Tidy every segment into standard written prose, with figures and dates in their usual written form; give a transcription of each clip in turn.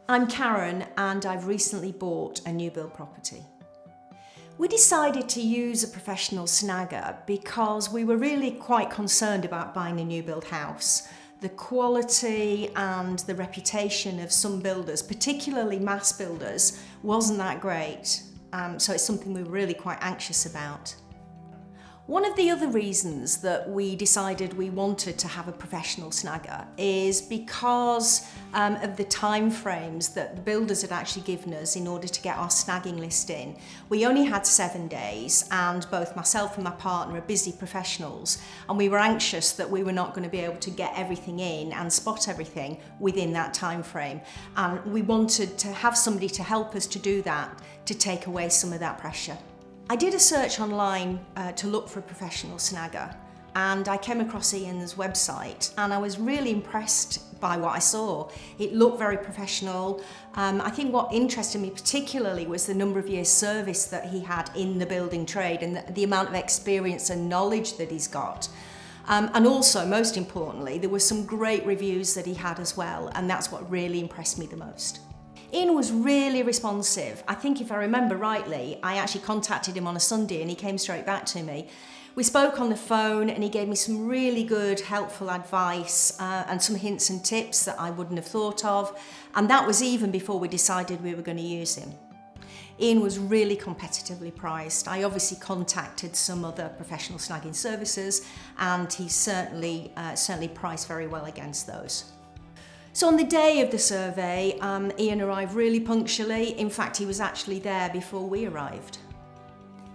I'm Karen and I've recently bought a new build property. We decided to use a professional snagger because we were really quite concerned about buying a new build house. The quality and the reputation of some builders, particularly mass builders, wasn't that great. So it's something we were really quite anxious about. One of the other reasons that we decided we wanted to have a professional snagger is because of the time frames that the builders had actually given us in order to get our snagging list in. We only had 7 days, and both myself and my partner are busy professionals, and we were anxious that we were not going to be able to get everything in and spot everything within that time frame. And we wanted to have somebody to help us to do that, to take away some of that pressure. I did a search online to look for a professional snagger, and I came across Ian's website and I was really impressed by what I saw. It looked very professional. I think what interested me particularly was the number of years service that he had in the building trade and the amount of experience and knowledge that he's got. And also, most importantly, there were some great reviews that he had as well, and that's what really impressed me the most. Ian was really responsive. I think if I remember rightly, I actually contacted him on a Sunday and he came straight back to me. We spoke on the phone and he gave me some really good, helpful advice and some hints and tips that I wouldn't have thought of. And that was even before we decided we were going to use him. Ian was really competitively priced. I obviously contacted some other professional snagging services and he certainly priced very well against those. So on the day of the survey, Ian arrived really punctually. In fact, he was actually there before we arrived.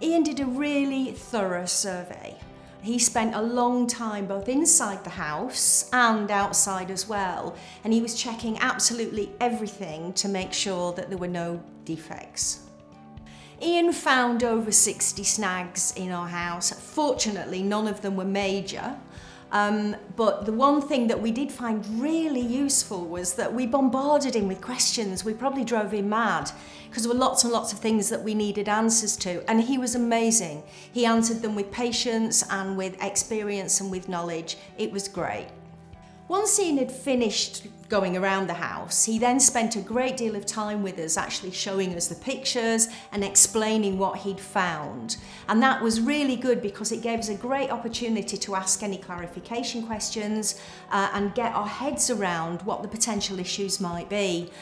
Ian did a really thorough survey. He spent a long time both inside the house and outside as well, and he was checking absolutely everything to make sure that there were no defects. Ian found over 60 snags in our house. Fortunately, none of them were major. But the one thing that we did find really useful was that we bombarded him with questions. We probably drove him mad because there were lots and lots of things that we needed answers to, and he was amazing. He answered them with patience and with experience and with knowledge. It was great. Once Ian had finished going around the house, he then spent a great deal of time with us, actually showing us the pictures and explaining what he'd found. And that was really good because it gave us a great opportunity to ask any clarification questions and get our heads around what the potential issues might be.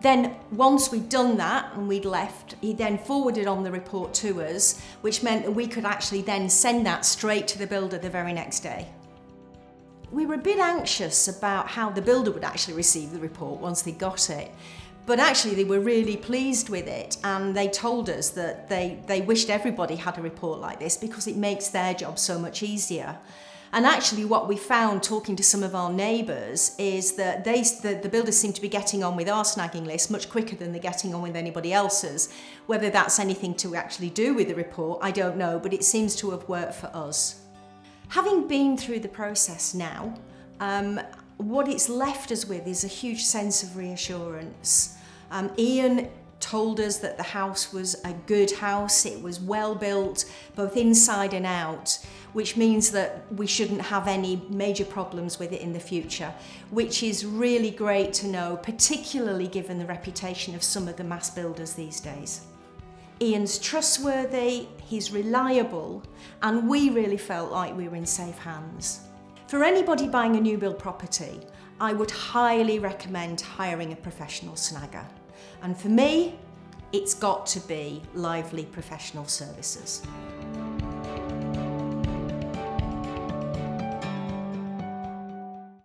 Then once we'd done that and we'd left, he then forwarded on the report to us, which meant that we could actually then send that straight to the builder the very next day. We were a bit anxious about how the builder would actually receive the report once they got it, but actually they were really pleased with it, and they told us that they wished everybody had a report like this because it makes their job so much easier. And actually what we found talking to some of our neighbours is that the builders seem to be getting on with our snagging list much quicker than they're getting on with anybody else's. Whether that's anything to actually do with the report, I don't know, but it seems to have worked for us. Having been through the process now, what it's left us with is a huge sense of reassurance. Ian told us that the house was a good house, it was well built, both inside and out, which means that we shouldn't have any major problems with it in the future, which is really great to know, particularly given the reputation of some of the mass builders these days. Ian's trustworthy, he's reliable, and we really felt like we were in safe hands. For anybody buying a new build property, I would highly recommend hiring a professional snagger. And for me, it's got to be Lively Professional Services.